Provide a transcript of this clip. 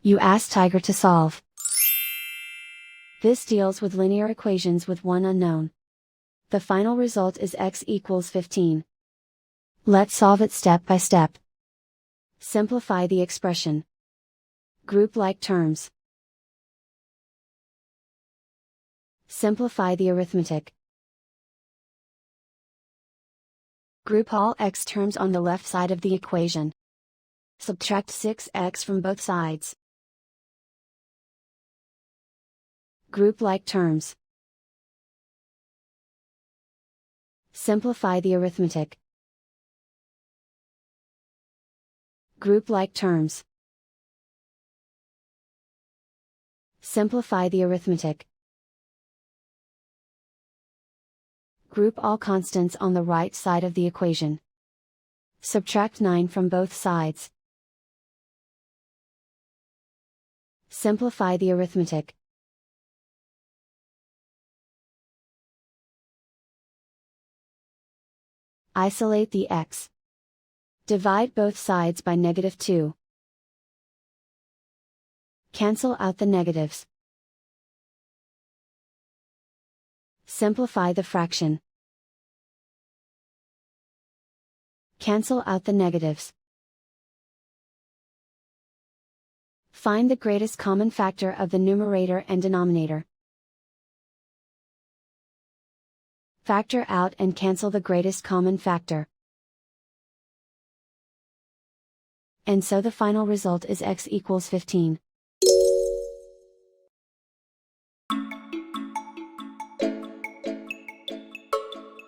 You ask Tiger to solve. This deals with linear equations with one unknown. The final result is x equals 15. Let's solve it step by step. Simplify the expression. Group like terms. Simplify the arithmetic. Group all x terms on the left side of the equation. Subtract 6x from both sides. Group like terms. Simplify the arithmetic. Group like terms. Simplify the arithmetic. Group all constants on the right side of the equation. Subtract 9 from both sides. Simplify the arithmetic. Isolate the x. Divide both sides by -2. Cancel out the negatives. Simplify the fraction. Cancel out the negatives. Find the greatest common factor of the numerator and denominator. Factor out and cancel the greatest common factor. And so the final result is x equals 15.